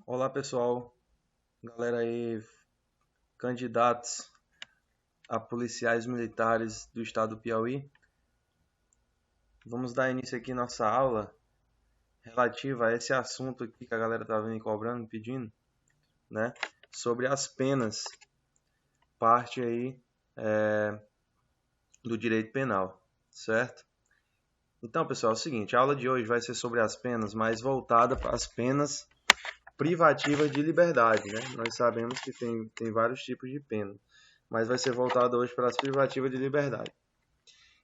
Olá pessoal, galera aí, candidatos a policiais militares do estado do Piauí. Vamos dar início aqui à nossa aula relativa a esse assunto aqui que a galera tá vindo cobrando, pedindo, né? Sobre as penas, parte aí do direito penal, certo? Então pessoal, é o seguinte, a aula de hoje vai ser sobre as penas, mas voltada para as penas privativas de liberdade, né? Nós sabemos que tem vários tipos de pena, mas vai ser voltado hoje para as privativas de liberdade.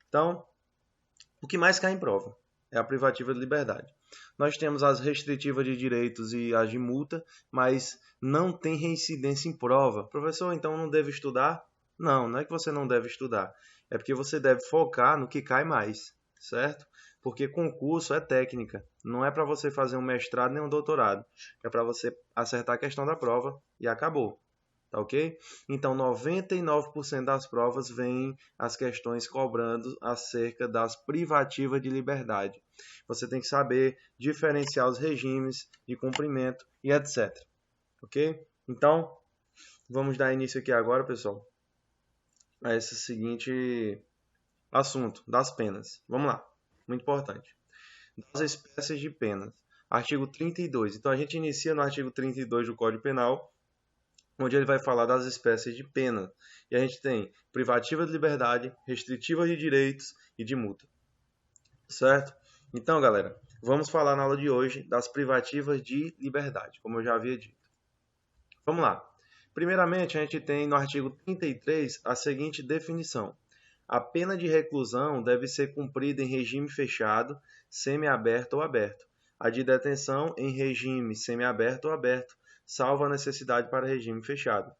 Então, o que mais cai em prova é a privativa de liberdade. Nós temos as restritivas de direitos e as de multa, mas não tem reincidência em prova. Professor, então não deve estudar? Não, não é que você não deve estudar. É porque você deve focar no que cai mais, certo? Porque concurso é técnica. Não é para você fazer um mestrado nem um doutorado. É para você acertar a questão da prova e acabou. Tá ok? Então, 99% das provas vêm as questões cobrando acerca das privativas de liberdade. Você tem que saber diferenciar os regimes de cumprimento e etc. Ok? Então, vamos dar início aqui agora, pessoal, a esse seguinte assunto das penas. Vamos lá, muito importante. Das espécies de penas. Artigo 32. Então, a gente inicia no artigo 32 do Código Penal, onde ele vai falar das espécies de pena. E a gente tem privativa de liberdade, restritiva de direitos e de multa. Certo? Então, galera, vamos falar na aula de hoje das privativas de liberdade, como eu já havia dito. Vamos lá. Primeiramente, a gente tem no artigo 33 a seguinte definição: a pena de reclusão deve ser cumprida em regime fechado, semiaberto ou aberto. A de detenção em regime semiaberto ou aberto, salvo a necessidade para regime fechado.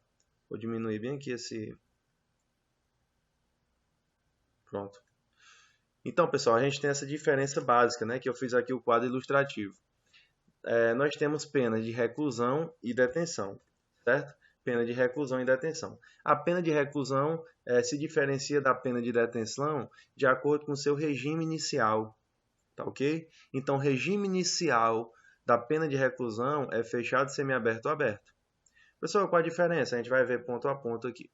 Vou diminuir bem aqui esse. Pronto. Então, pessoal, a gente tem essa diferença básica, né? Que eu fiz aqui o quadro ilustrativo. Nós temos pena de reclusão e detenção, certo? Pena de reclusão e detenção. A pena de reclusão se diferencia da pena de detenção de acordo com o seu regime inicial, tá ok? Então, o regime inicial da pena de reclusão é fechado, semiaberto ou aberto. Pessoal, qual a diferença? A gente vai ver ponto a ponto aqui.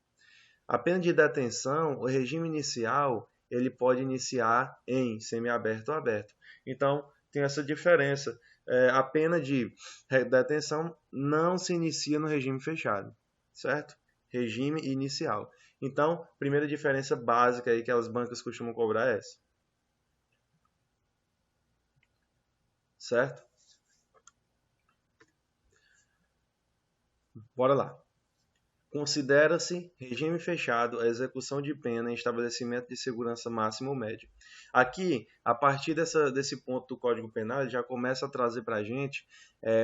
A pena de detenção, o regime inicial, ele pode iniciar em semiaberto ou aberto. Então, tem essa diferença. A pena de detenção não se inicia no regime fechado, certo? Regime inicial. Então, primeira diferença básica aí que as bancas costumam cobrar é essa. Certo? Bora lá. Considera-se regime fechado a execução de pena em estabelecimento de segurança máxima ou média. Aqui, a partir desse ponto do Código Penal, ele já começa a trazer para a gente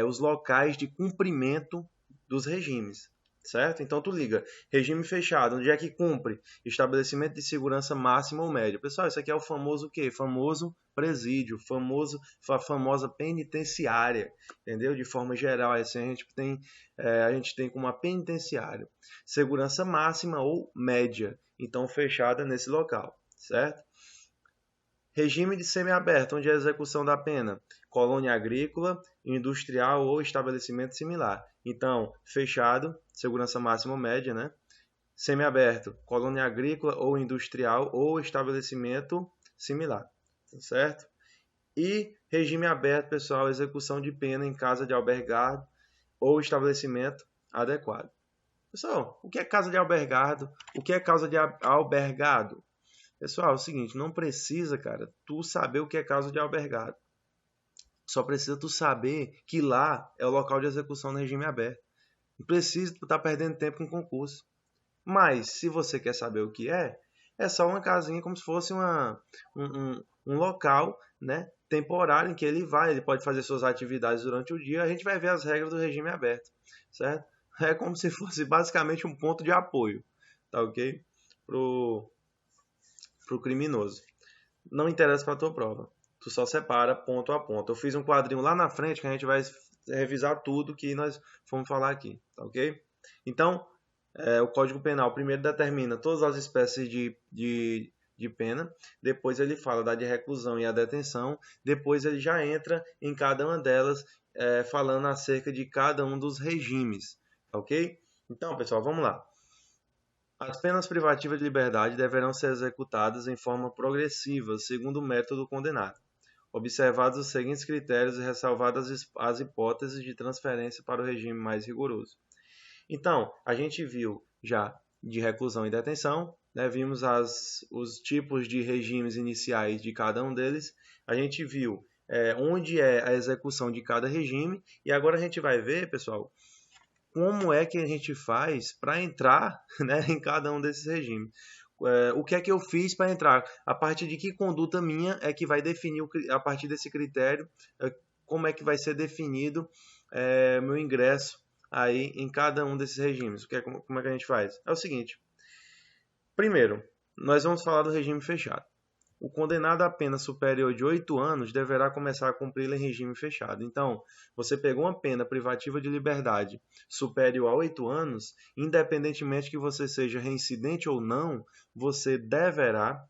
os locais de cumprimento dos regimes, certo? Então, tu liga, regime fechado, onde é que cumpre? Estabelecimento de segurança máxima ou média. Pessoal, isso aqui é o famoso o quê? Famoso presídio, a famosa penitenciária, entendeu? De forma geral, assim, a gente tem como uma penitenciária segurança máxima ou média, então fechada nesse local, certo? Regime de semiaberto, onde é a execução da pena, colônia agrícola, industrial ou estabelecimento similar. Então, fechado, segurança máxima ou média, né? Semiaberto, colônia agrícola ou industrial ou estabelecimento similar, certo? E regime aberto, pessoal, execução de pena em casa de albergado ou estabelecimento adequado. Pessoal, o que é casa de albergado? O que é casa de albergado? Pessoal, é o seguinte, não precisa, cara, tu saber o que é casa de albergado. Só precisa tu saber que lá é o local de execução no regime aberto. Não precisa tu estar perdendo tempo com concurso. Mas, se você quer saber o que é só uma casinha como se fosse um local, né, temporário em que ele pode fazer suas atividades durante o dia. A gente vai ver as regras do regime aberto, certo? É como se fosse basicamente um ponto de apoio, tá ok? Pro criminoso. Não interessa para a tua prova. Tu só separa ponto a ponto. Eu fiz um quadrinho lá na frente que a gente vai revisar tudo que nós fomos falar aqui, tá ok? Então, o Código Penal primeiro determina todas as espécies de pena, depois ele fala da de reclusão e a detenção, depois ele já entra em cada uma delas falando acerca de cada um dos regimes, ok? Então, pessoal, vamos lá. As penas privativas de liberdade deverão ser executadas em forma progressiva, segundo o método condenado, observados os seguintes critérios e ressalvadas as hipóteses de transferência para o regime mais rigoroso. Então, a gente viu já de reclusão e detenção, né? Vimos os tipos de regimes iniciais de cada um deles, a gente viu onde é a execução de cada regime, e agora a gente vai ver, pessoal, como é que a gente faz para entrar, né, em cada um desses regimes. O que é que eu fiz para entrar? A partir de que conduta minha é que vai definir, a partir desse critério, como é que vai ser definido meu ingresso aí em cada um desses regimes. Como é que a gente faz? É o seguinte. Primeiro, nós vamos falar do regime fechado. O condenado a pena superior de 8 anos deverá começar a cumpri-la em regime fechado. Então, você pegou uma pena privativa de liberdade superior a 8 anos, independentemente que você seja reincidente ou não, você deverá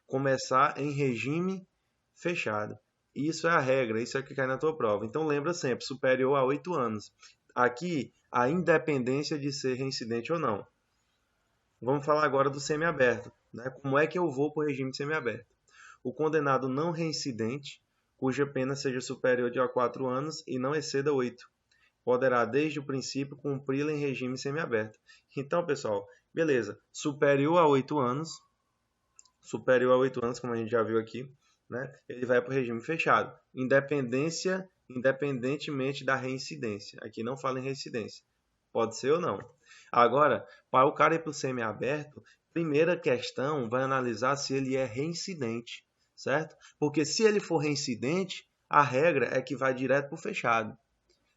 começar em regime fechado. Isso é a regra, isso é o que cai na tua prova. Então, lembra sempre, superior a 8 anos. Aqui, a independência de ser reincidente ou não. Vamos falar agora do semiaberto, né? Como é que eu vou para o regime semiaberto? O condenado não reincidente, cuja pena seja superior a 4 anos e não exceda 8, poderá, desde o princípio, cumpri-la em regime semiaberto. Então, pessoal, beleza. Superior a 8 anos, como a gente já viu aqui, né? Ele vai para o regime fechado. Independentemente da reincidência. Aqui não fala em reincidência. Pode ser ou não. Agora, para o cara ir para o semiaberto, primeira questão vai analisar se ele é reincidente, certo? Porque se ele for reincidente, a regra é que vai direto para o fechado.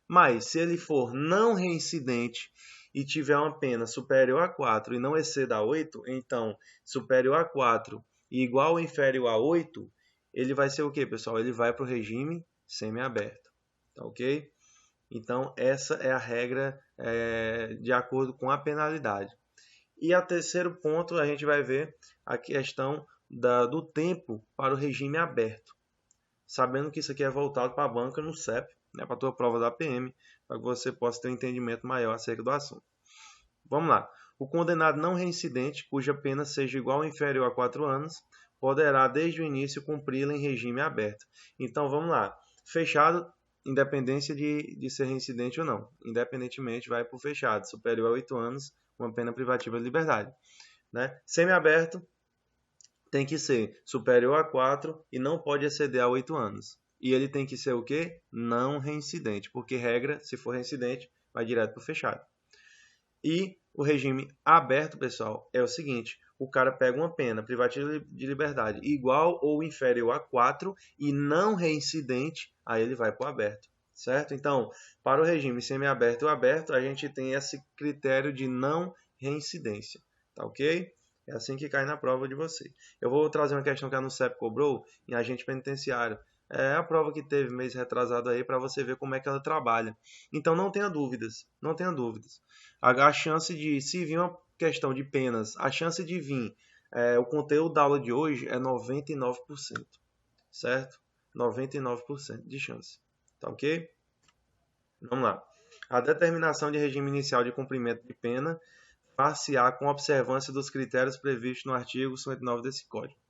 Mas se ele for não reincidente e tiver uma pena superior a 4 e não exceda a 8, então superior a 4 e igual ou inferior a 8, ele vai ser o quê, pessoal? Ele vai para o regime semiaberto, tá ok? Então, essa é a regra de acordo com a penalidade. E a terceiro ponto, a gente vai ver a questão do tempo para o regime aberto. Sabendo que isso aqui é voltado para a banca no CEP, né, para a tua prova da PM, para que você possa ter um entendimento maior acerca do assunto. Vamos lá. O condenado não reincidente, cuja pena seja igual ou inferior a 4 anos, poderá, desde o início, cumpri-la em regime aberto. Então, vamos lá. Fechado, independência de ser reincidente ou não. Independentemente, vai para o fechado, superior a 8 anos, uma pena privativa de liberdade. Né? Semiaberto tem que ser superior a 4 e não pode exceder a 8 anos. E ele tem que ser o quê? Não reincidente, porque regra, se for reincidente, vai direto para o fechado. E o regime aberto, pessoal, é o seguinte: o cara pega uma pena privativa de liberdade igual ou inferior a 4 e não reincidente, aí ele vai para o aberto, certo? Então, para o regime semiaberto e aberto, a gente tem esse critério de não reincidência, tá ok? É assim que cai na prova de você. Eu vou trazer uma questão que a NUCEP cobrou em agente penitenciário. É a prova que teve mês retrasado aí para você ver como é que ela trabalha. Então não tenha dúvidas, não tenha dúvidas. A chance de, se vir uma questão de penas, a chance de vir o conteúdo da aula de hoje é 99%, certo? 99% de chance, tá ok? Vamos lá. A determinação de regime inicial de cumprimento de pena far-se-á com observância dos critérios previstos no artigo 59 desse Código.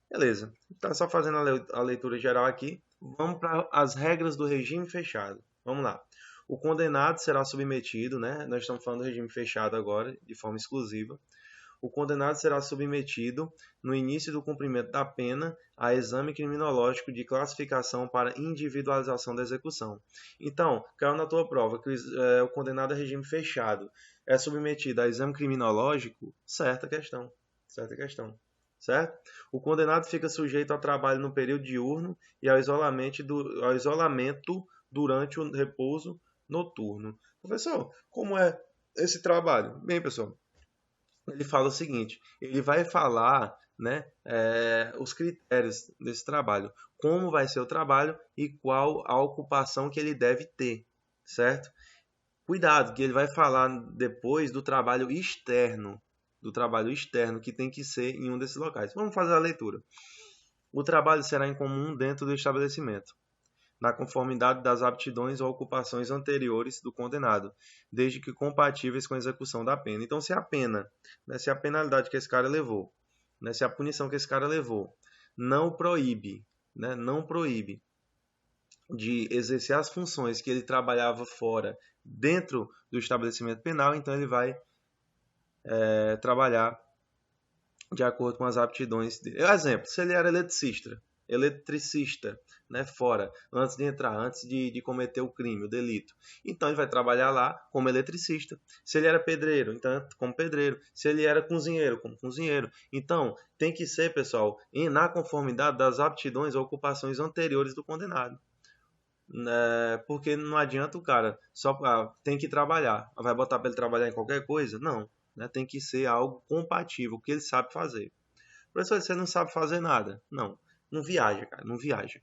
Beleza. Tá só fazendo a leitura geral aqui. Vamos para as regras do regime fechado. Vamos lá. O condenado será submetido, né? Nós estamos falando do regime fechado agora, de forma exclusiva. O condenado será submetido, no início do cumprimento da pena, a exame criminológico de classificação para individualização da execução. Então, caiu na tua prova que o condenado a regime fechado é submetido a exame criminológico, certa questão. Certo? O condenado fica sujeito ao trabalho no período diurno e ao isolamento durante o repouso noturno. Professor, como é esse trabalho? Bem, pessoal, ele fala o seguinte, ele vai falar, né, os critérios desse trabalho, como vai ser o trabalho e qual a ocupação que ele deve ter, certo? Cuidado, que ele vai falar depois do trabalho externo que tem que ser em um desses locais. Vamos fazer a leitura. O trabalho será em comum dentro do estabelecimento. na conformidade das aptidões ou ocupações anteriores do condenado, desde que compatíveis com a execução da pena. Então, se a pena, né, se a penalidade que esse cara levou, né, se a punição que esse cara levou não proíbe, né, não proíbe de exercer as funções que ele trabalhava fora, dentro do estabelecimento penal, então ele vai trabalhar de acordo com as aptidões dele. Exemplo, se ele era eletricista, né, fora, antes de entrar, antes de cometer o crime, o delito. Então ele vai trabalhar lá como eletricista. Se ele era pedreiro, então como pedreiro. Se ele era cozinheiro, como cozinheiro. Então tem que ser, pessoal, na conformidade das aptidões ou ocupações anteriores do condenado. Porque não adianta o cara só tem que trabalhar. Vai botar para ele trabalhar em qualquer coisa? Não. Né? Tem que ser algo compatível, que ele sabe fazer. Professor, você não sabe fazer nada. Não. Não viaja, cara. Não viaja.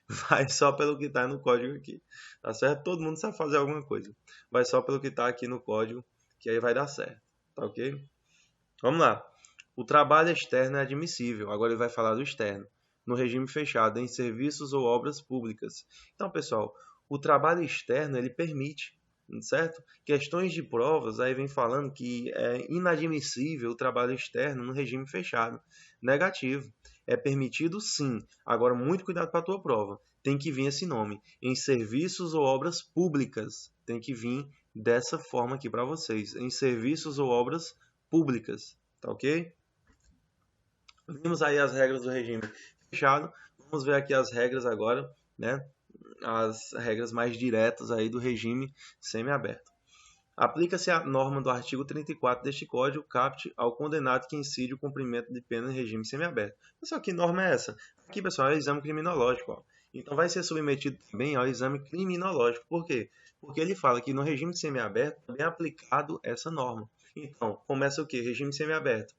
Vai só pelo que está no código aqui. Tá certo? Todo mundo sabe fazer alguma coisa. Vai só pelo que está aqui no código, que aí vai dar certo. Tá ok? Vamos lá. O trabalho externo é admissível. Agora ele vai falar do externo. No regime fechado, em serviços ou obras públicas. Então, pessoal, o trabalho externo, ele permite, certo? Questões de provas, aí vem falando que é inadmissível o trabalho externo no regime fechado. Negativo. É permitido sim. Agora, muito cuidado para a tua prova. Tem que vir esse nome. Em serviços ou obras públicas. Tem que vir dessa forma aqui para vocês. Em serviços ou obras públicas. Tá ok? Vimos aí as regras do regime fechado. Vamos ver aqui as regras agora, né? As regras mais diretas aí do regime semiaberto. Aplica-se a norma do artigo 34 deste Código caput ao condenado que incide o cumprimento de pena em regime semiaberto. Pessoal, que norma é essa? Aqui, pessoal, é o exame criminológico. Ó. Então, vai ser submetido também ao exame criminológico. Por quê? Porque ele fala que no regime semiaberto também é aplicado essa norma. Então, começa o quê? Regime semiaberto.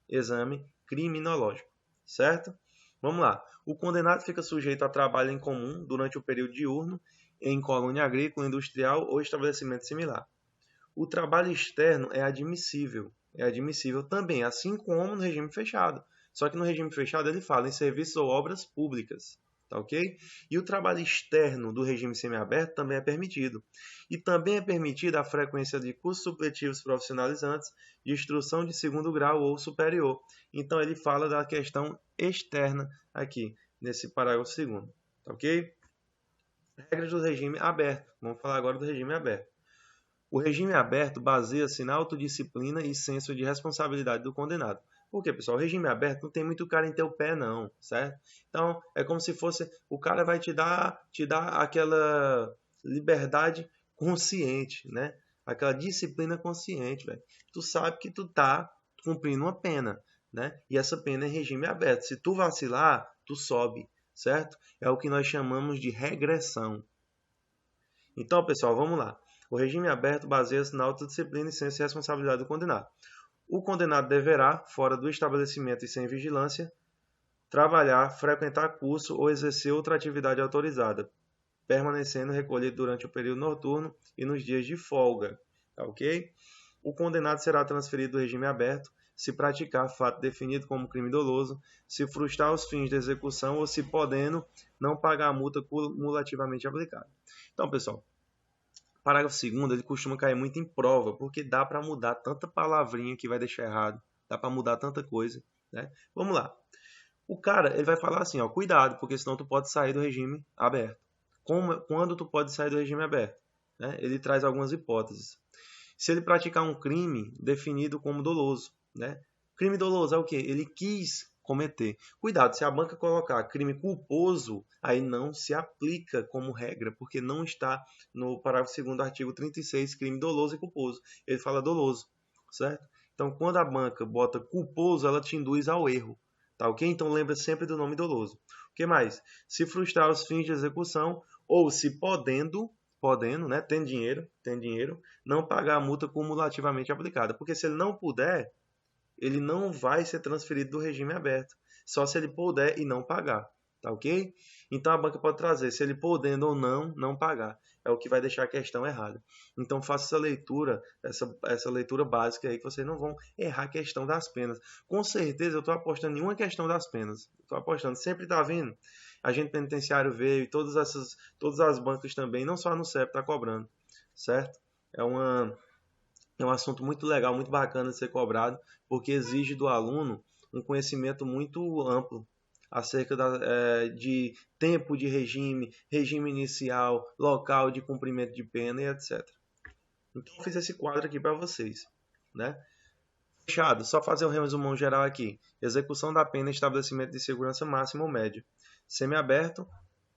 Exame criminológico, certo? Vamos lá. O condenado fica sujeito a trabalho em comum durante o período diurno em colônia agrícola, industrial ou estabelecimento similar. O trabalho externo é admissível também, assim como no regime fechado. Só que no regime fechado ele fala em serviços ou obras públicas. Tá ok? E o trabalho externo do regime semiaberto também é permitido. E também é permitida a frequência de cursos supletivos profissionalizantes de instrução de segundo grau ou superior. Então ele fala da questão externa aqui, nesse parágrafo 2º. Tá ok? Regras do regime aberto. Vamos falar agora do regime aberto. O regime aberto baseia-se na autodisciplina e senso de responsabilidade do condenado. Por quê, pessoal? O regime aberto não tem muito cara em teu pé, não, certo? Então, é como se fosse... O cara vai te dar aquela liberdade consciente, né? Aquela disciplina consciente, velho. Tu sabe que tu tá cumprindo uma pena, né? E essa pena é regime aberto. Se tu vacilar, tu sobe, certo? É o que nós chamamos de regressão. Então, pessoal, vamos lá. O regime aberto baseia-se na autodisciplina e senso de responsabilidade do condenado. O condenado deverá, fora do estabelecimento e sem vigilância, trabalhar, frequentar curso ou exercer outra atividade autorizada, permanecendo recolhido durante o período noturno e nos dias de folga. Tá ok? O condenado será transferido do regime aberto se praticar fato definido como crime doloso, se frustrar os fins da execução ou se podendo não pagar a multa cumulativamente aplicada. Então, pessoal, parágrafo 2º, ele costuma cair muito em prova, porque dá para mudar tanta palavrinha que vai deixar errado, dá para mudar tanta coisa, né? Vamos lá. O cara, ele vai falar assim, ó, cuidado, porque senão tu pode sair do regime aberto. Quando tu pode sair do regime aberto? Né? Ele traz algumas hipóteses. Se ele praticar um crime definido como doloso, né? Crime doloso é o quê? Ele quis cometer. Cuidado, se a banca colocar crime culposo, aí não se aplica como regra, porque não está no parágrafo 2º do artigo 36, crime doloso e culposo. Ele fala doloso, certo? Então, quando a banca bota culposo, ela te induz ao erro, tá ok? Então, lembra sempre do nome doloso. O que mais? Se frustrar os fins de execução ou se podendo, né, tendo dinheiro, não pagar a multa cumulativamente aplicada. Porque se ele não puder, ele não vai ser transferido do regime aberto. Só se ele puder e não pagar. Tá ok? Então a banca pode trazer, se ele podendo ou não pagar. É o que vai deixar a questão errada. Então faça essa leitura, essa leitura básica aí, que vocês não vão errar a questão das penas. Com certeza eu estou apostando em uma questão das penas. Estou apostando, sempre está vindo. agente penitenciário veio e todas as bancas também, não só a NUCEP está cobrando, certo? É um assunto muito legal, muito bacana de ser cobrado, porque exige do aluno um conhecimento muito amplo acerca de tempo de regime, regime inicial, local de cumprimento de pena e etc. Então eu fiz esse quadro aqui para vocês, né? Fechado, só fazer um resumão geral aqui. Execução da pena, estabelecimento de segurança máxima ou média. Semiaberto,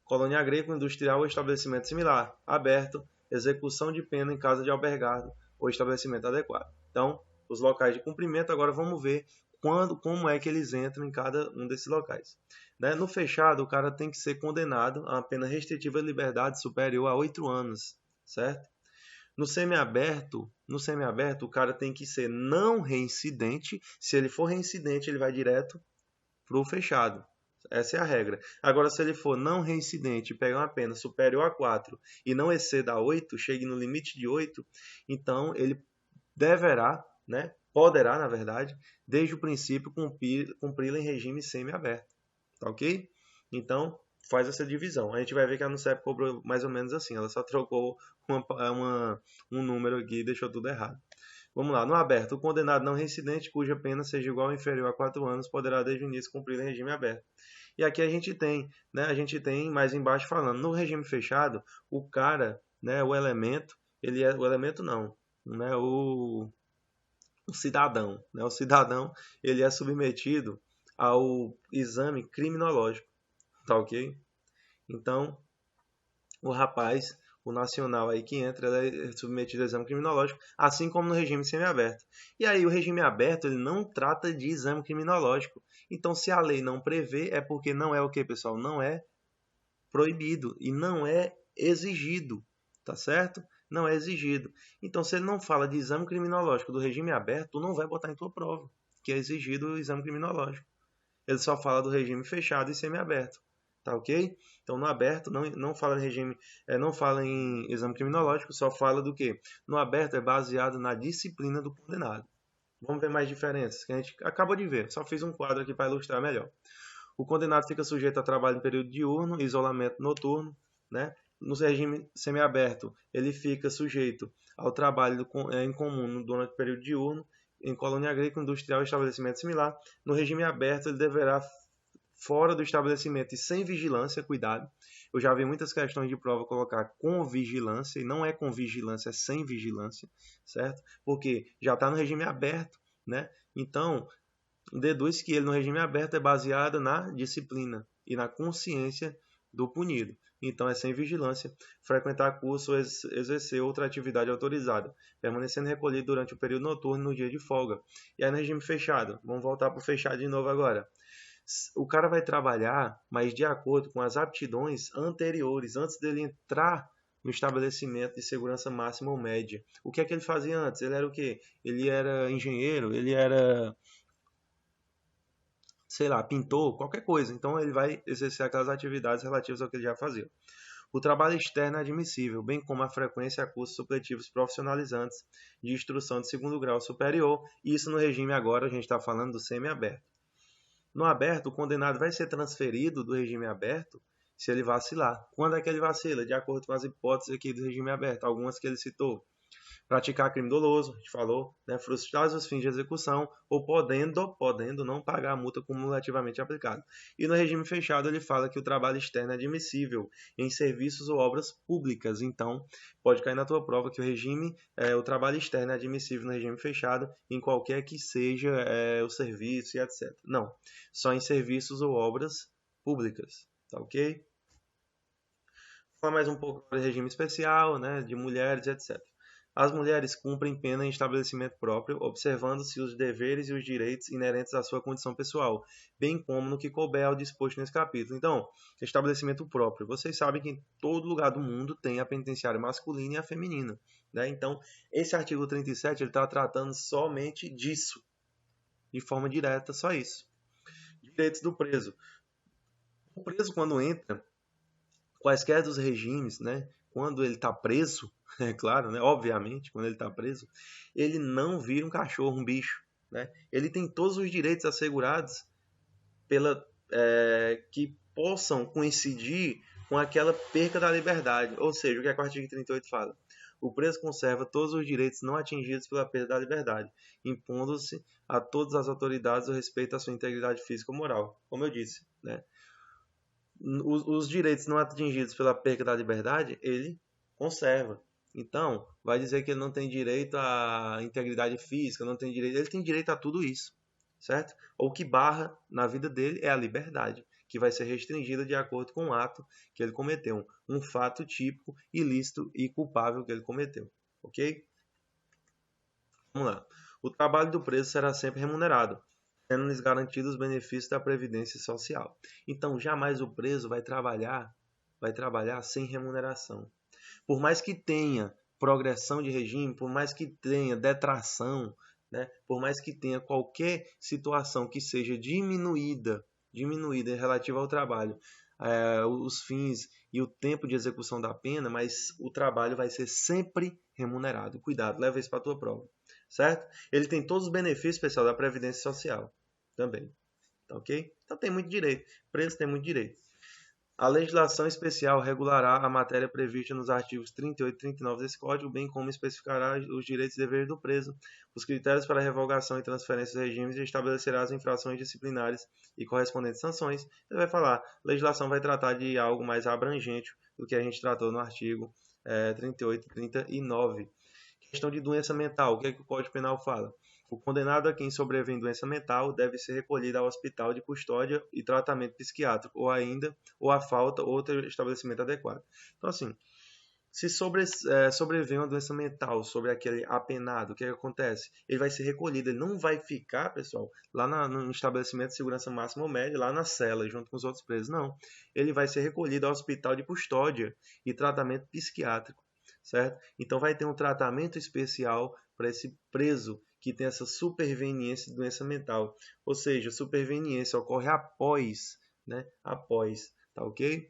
colônia agrícola, industrial ou estabelecimento similar. Aberto, execução de pena em casa de albergado ou estabelecimento adequado. Então, os locais de cumprimento, agora vamos ver como é que eles entram em cada um desses locais. Né? No fechado, o cara tem que ser condenado a uma pena restritiva de liberdade superior a 8 anos, certo? No semiaberto, o cara tem que ser não reincidente. Se ele for reincidente, ele vai direto para o fechado. Essa é a regra. Agora, se ele for não reincidente e pegar uma pena superior a 4 e não exceda a 8, chegue no limite de 8, então ele deverá, né, poderá, na verdade, desde o princípio, cumpri-la em regime semiaberto. Tá ok? Então, faz essa divisão. A gente vai ver que a NUCEP cobrou mais ou menos assim. Ela só trocou um número aqui e deixou tudo errado. Vamos lá. No aberto, o condenado não reincidente, cuja pena seja igual ou inferior a 4 anos, poderá desde o início cumprir em regime aberto. E aqui a gente tem, né? A gente tem mais embaixo falando. No regime fechado, o cara, né? O elemento, ele é o elemento não, né? O cidadão, né? O cidadão, ele é submetido ao exame criminológico, tá ok? Então, o rapaz, o nacional aí que entra, ele é submetido ao exame criminológico, assim como no regime semiaberto. E aí o regime aberto, ele não trata de exame criminológico. Então, se a lei não prevê, é porque não é o que, pessoal? Não é proibido e não é exigido, tá certo? Não é exigido. Então, se ele não fala de exame criminológico do regime aberto, tu não vai botar em tua prova, que é exigido o exame criminológico. Ele só fala do regime fechado e semiaberto, tá ok? Então no aberto não fala em regime, não fala em exame criminológico, só fala do que? No aberto é baseado na disciplina do condenado. Vamos ver mais diferenças que a gente acabou de ver. Só fiz um quadro aqui para ilustrar melhor. O condenado fica sujeito a trabalho em período diurno, isolamento noturno, né? No regime semiaberto, ele fica sujeito ao trabalho em comum durante o período diurno, em colônia agrícola, industrial e estabelecimento similar. No regime aberto, ele deverá fora do estabelecimento e sem vigilância, cuidado. Eu já vi muitas questões de prova colocar com vigilância, e não é com vigilância, é sem vigilância, certo? Porque já está no regime aberto, né? Então, deduz que ele no regime aberto é baseado na disciplina e na consciência do punido. Então é sem vigilância, frequentar curso ou exercer outra atividade autorizada, permanecendo recolhido durante o período noturno no dia de folga. E aí no regime fechado, vamos voltar para o fechado de novo agora. O cara vai trabalhar, mas de acordo com as aptidões anteriores, antes dele entrar no estabelecimento de segurança máxima ou média. O que é que ele fazia antes? Ele era o quê? Ele era engenheiro, ele era, sei lá, pintor, qualquer coisa. Então ele vai exercer aquelas atividades relativas ao que ele já fazia. O trabalho externo é admissível, bem como a frequência a cursos supletivos profissionalizantes de instrução de segundo grau superior. Isso no regime agora, a gente está falando do semiaberto. No aberto, o condenado vai ser transferido do regime aberto se ele vacilar. Quando é que ele vacila? De acordo com as hipóteses aqui do regime aberto, algumas que ele citou. Praticar crime doloso, a gente falou, né? Frustrar os fins de execução ou podendo não pagar a multa cumulativamente aplicada. E no regime fechado ele fala que o trabalho externo é admissível em serviços ou obras públicas. Então, pode cair na tua prova que o trabalho externo é admissível no regime fechado em qualquer que seja o serviço e etc. Não, só em serviços ou obras públicas, tá ok? Falar mais um pouco do regime especial, né, de mulheres, etc. As mulheres cumprem pena em estabelecimento próprio, observando-se os deveres e os direitos inerentes à sua condição pessoal, bem como no que couber ao disposto nesse capítulo. Então, estabelecimento próprio. Vocês sabem que em todo lugar do mundo tem a penitenciária masculina e a feminina, né? Então, esse artigo 37 está tratando somente disso, de forma direta, só isso. Direitos do preso. O preso, quando entra, quaisquer dos regimes, né? Quando ele está preso, é claro, né? Obviamente, quando ele está preso, ele não vira um cachorro, um bicho, né? Ele tem todos os direitos assegurados que possam coincidir com aquela perca da liberdade. Ou seja, o que o artigo 38 fala? O preso conserva todos os direitos não atingidos pela perda da liberdade, impondo-se a todas as autoridades o respeito à sua integridade física ou moral. Como eu disse, né? Os direitos não atingidos pela perda da liberdade, ele conserva. Então, vai dizer que ele não tem direito à integridade física, não tem direito, ele tem direito a tudo isso, certo? O que barra na vida dele é a liberdade, que vai ser restringida de acordo com o ato que ele cometeu, um fato típico, ilícito e culpável que ele cometeu, ok? Vamos lá. O trabalho do preso será sempre remunerado, sendo-lhes garantidos os benefícios da Previdência Social. Então, jamais o preso vai trabalhar sem remuneração. Por mais que tenha progressão de regime, por mais que tenha detração, né, por mais que tenha qualquer situação que seja diminuída relativa ao trabalho, os fins e o tempo de execução da pena, mas o trabalho vai ser sempre remunerado. Cuidado, leva isso para a tua prova, certo? Ele tem todos os benefícios, pessoal, da Previdência Social também, tá ok? Então tem muito direito, preso tem muito direito. A legislação especial regulará a matéria prevista nos artigos 38 e 39 desse Código, bem como especificará os direitos e deveres do preso, os critérios para revogação e transferência dos regimes e estabelecerá as infrações disciplinares e correspondentes sanções. Ele vai falar, a legislação vai tratar de algo mais abrangente do que a gente tratou no artigo 38 e 39. Questão de doença mental, o que é que o Código Penal fala? O condenado a quem sobrevém doença mental deve ser recolhido ao hospital de custódia e tratamento psiquiátrico, ou a falta, outro estabelecimento adequado. Então, assim, se sobreviver uma doença mental sobre aquele apenado, o que acontece? Ele vai ser recolhido, ele não vai ficar, pessoal, lá no estabelecimento de segurança máxima ou média, lá na cela, junto com os outros presos, não. Ele vai ser recolhido ao hospital de custódia e tratamento psiquiátrico, certo? Então vai ter um tratamento especial para esse preso que tem essa superveniência de doença mental. Ou seja, superveniência ocorre após, né? Após, tá ok?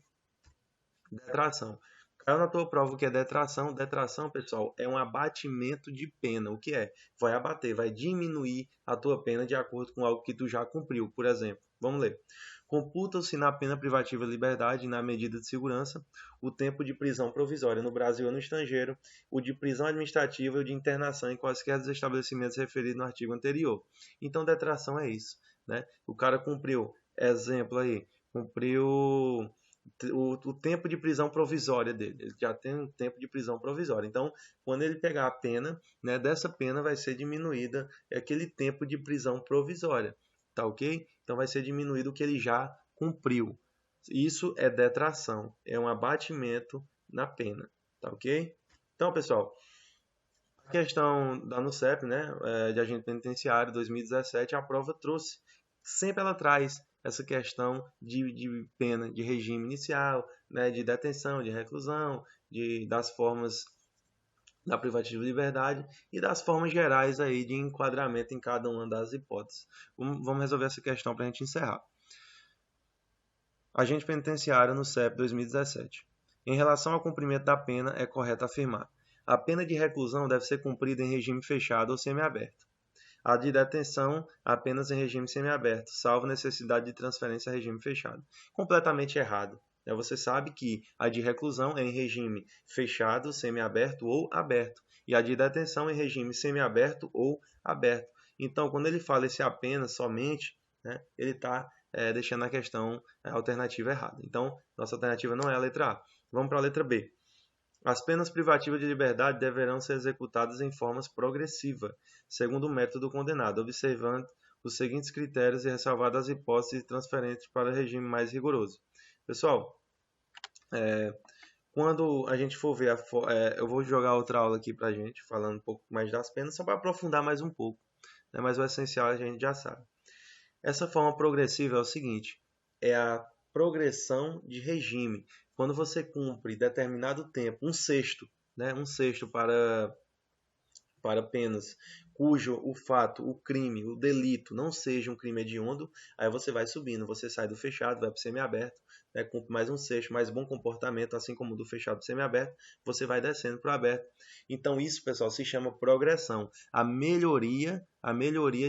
Detração. Caiu na tua prova o que é detração. Detração, pessoal, é um abatimento de pena. O que é? Vai abater, vai diminuir a tua pena de acordo com algo que tu já cumpriu. Por exemplo, vamos ler. Computa-se na pena privativa de liberdade e na medida de segurança o tempo de prisão provisória no Brasil ou no estrangeiro, o de prisão administrativa e o de internação em quaisquer dos estabelecimentos referidos no artigo anterior. Então, detração é isso, né? O cara cumpriu, exemplo aí, cumpriu o tempo de prisão provisória dele. Ele já tem um tempo de prisão provisória. Então, quando ele pegar a pena, né, dessa pena vai ser diminuída aquele tempo de prisão provisória. Tá ok? Então vai ser diminuído o que ele já cumpriu. Isso é detração, é um abatimento na pena. Tá ok? Então, pessoal, a questão da NUCEP, né, de agente penitenciário 2017, a prova trouxe, sempre ela traz essa questão de pena, de regime inicial, né, de detenção, de reclusão, das formas da privativa de liberdade e das formas gerais aí de enquadramento em cada uma das hipóteses. Vamos resolver essa questão para a gente encerrar. Agente penitenciário no CEP 2017. Em relação ao cumprimento da pena, é correto afirmar: a pena de reclusão deve ser cumprida em regime fechado ou semiaberto. A de detenção apenas em regime semiaberto, salvo necessidade de transferência a regime fechado. Completamente errado. Você sabe que a de reclusão é em regime fechado, semiaberto ou aberto. E a de detenção em regime semiaberto ou aberto. Então, quando ele fala esse apenas, somente, né, ele está deixando a questão a alternativa errada. Então, nossa alternativa não é a letra A. Vamos para a letra B. As penas privativas de liberdade deverão ser executadas em forma progressiva, segundo o método do condenado, observando os seguintes critérios e ressalvadas as hipóteses de transferência para regime mais rigoroso. Pessoal, quando a gente for ver, eu vou jogar outra aula aqui para a gente, falando um pouco mais das penas, só para aprofundar mais um pouco, né? Mas o essencial a gente já sabe. Essa forma progressiva é o seguinte, é a progressão de regime. Quando você cumpre determinado tempo, um sexto, né, para penas cujo o fato, o crime, o delito não seja um crime hediondo, aí você vai subindo, você sai do fechado, vai para o semiaberto, né, cumpre mais um sexto, mais bom comportamento, assim como do fechado para o semiaberto, você vai descendo para o aberto. Então isso, pessoal, se chama progressão, a melhoria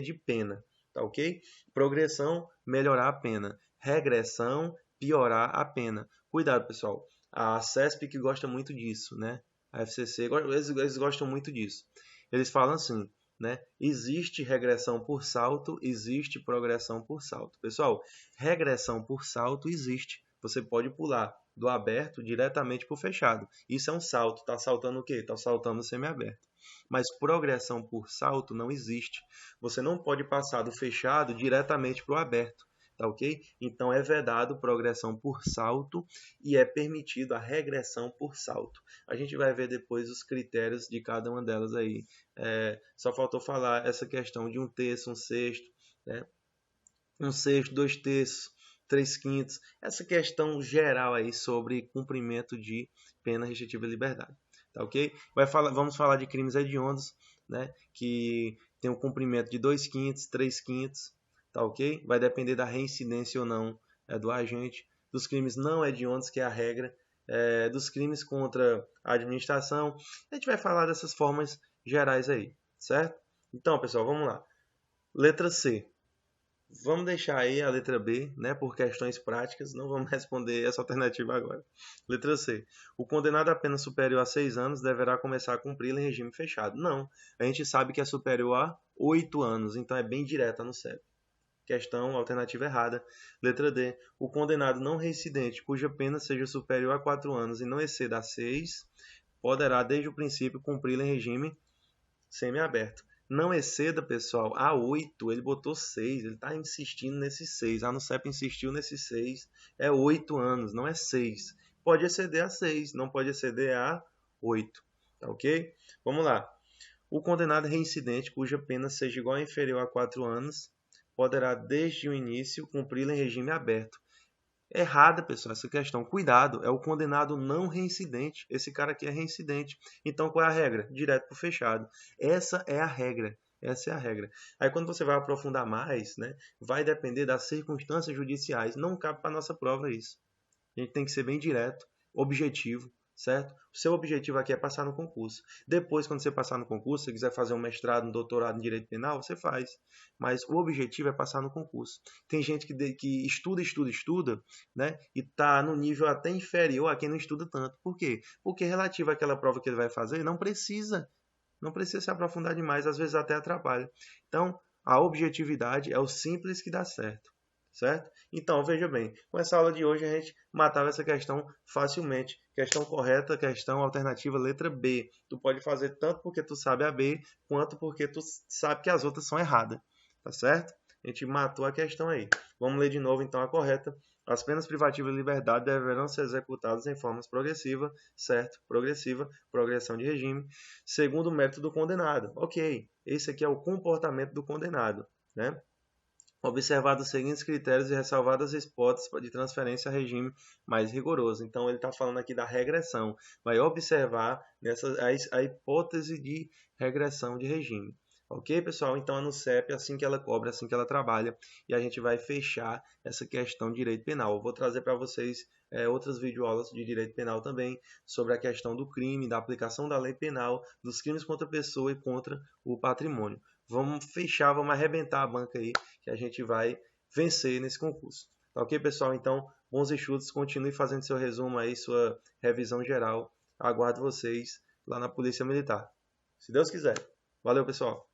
de pena, tá ok? Progressão, melhorar a pena. Regressão, piorar a pena. Cuidado, pessoal. A CESP que gosta muito disso, né? A FCC, eles gostam muito disso. Eles falam assim, né? Existe regressão por salto, existe progressão por salto. Pessoal, regressão por salto existe. Você pode pular do aberto diretamente para o fechado. Isso é um salto. Está saltando o quê? Está saltando semiaberto. Mas progressão por salto não existe. Você não pode passar do fechado diretamente para o aberto. Tá ok? Então é vedado progressão por salto e é permitido a regressão por salto. A gente vai ver depois os critérios de cada uma delas aí. Só faltou falar essa questão de 1/3, 1/6, né? 1/6, 2/3, 3/5. Essa questão geral aí sobre cumprimento de pena restritiva de liberdade. Tá ok? Vamos falar de crimes hediondos, né? Que tem um cumprimento de 2/5, 3/5. Tá ok? Vai depender da reincidência ou não do agente. Dos crimes não hediondos, que é a regra. Dos crimes contra a administração. A gente vai falar dessas formas gerais aí, certo? Então, pessoal, vamos lá. Letra C. Vamos deixar aí a letra B, né, por questões práticas, não vamos responder essa alternativa agora. Letra C. O condenado a pena superior a 6 anos deverá começar a cumpri-la em regime fechado. Não, a gente sabe que é superior a 8 anos, então é bem direta no CEP. Questão alternativa errada. Letra D. O condenado não reincidente, cuja pena seja superior a 4 anos e não exceda a 6, poderá desde o princípio cumpri-la em regime semiaberto. Não exceda, pessoal, a 8, ele botou 6, ele está insistindo nesse 6. A ANUCEP insistiu nesse 6, é 8 anos, não é 6. Pode exceder a 6, não pode exceder a 8, tá ok? Vamos lá. O condenado reincidente, cuja pena seja igual ou inferior a 4 anos, poderá, desde o início, cumpri-la em regime aberto. Errada, pessoal, essa questão. Cuidado, é o condenado não reincidente. Esse cara aqui é reincidente. Então, qual é a regra? Direto para o fechado. Essa é a regra. Essa é a regra. Aí, quando você vai aprofundar mais, né, vai depender das circunstâncias judiciais. Não cabe para a nossa prova isso. A gente tem que ser bem direto, objetivo, certo? O seu objetivo aqui é passar no concurso. Depois, quando você passar no concurso, se você quiser fazer um mestrado, um doutorado em Direito Penal, você faz. Mas o objetivo é passar no concurso. Tem gente que estuda, né? E está no nível até inferior a quem não estuda tanto. Por quê? Porque relativo àquela prova que ele vai fazer, não precisa. Não precisa se aprofundar demais, às vezes até atrapalha. Então, a objetividade é o simples que dá certo. Certo? Então, veja bem, com essa aula de hoje a gente matava essa questão facilmente. Questão correta, questão alternativa, letra B. Tu pode fazer tanto porque tu sabe a B, quanto porque tu sabe que as outras são erradas. Tá certo? A gente matou a questão aí. Vamos ler de novo então a correta. As penas privativas de liberdade deverão ser executadas em formas progressiva, certo? Progressiva, progressão de regime, segundo o mérito do condenado. Ok, esse aqui é o comportamento do condenado, né? Observados os seguintes critérios e ressalvadas as hipóteses de transferência a regime mais rigoroso. Então, ele está falando aqui da regressão. Vai observar a hipótese de regressão de regime. Ok, pessoal? Então, a ANUCEP, assim que ela cobra, assim que ela trabalha, e a gente vai fechar essa questão de direito penal. Eu vou trazer para vocês outras videoaulas de direito penal também, sobre a questão do crime, da aplicação da lei penal, dos crimes contra a pessoa e contra o patrimônio. Vamos fechar, vamos arrebentar a banca aí, que a gente vai vencer nesse concurso. Tá ok, pessoal? Então, bons estudos, continue fazendo seu resumo aí, sua revisão geral. Aguardo vocês lá na Polícia Militar. Se Deus quiser. Valeu, pessoal!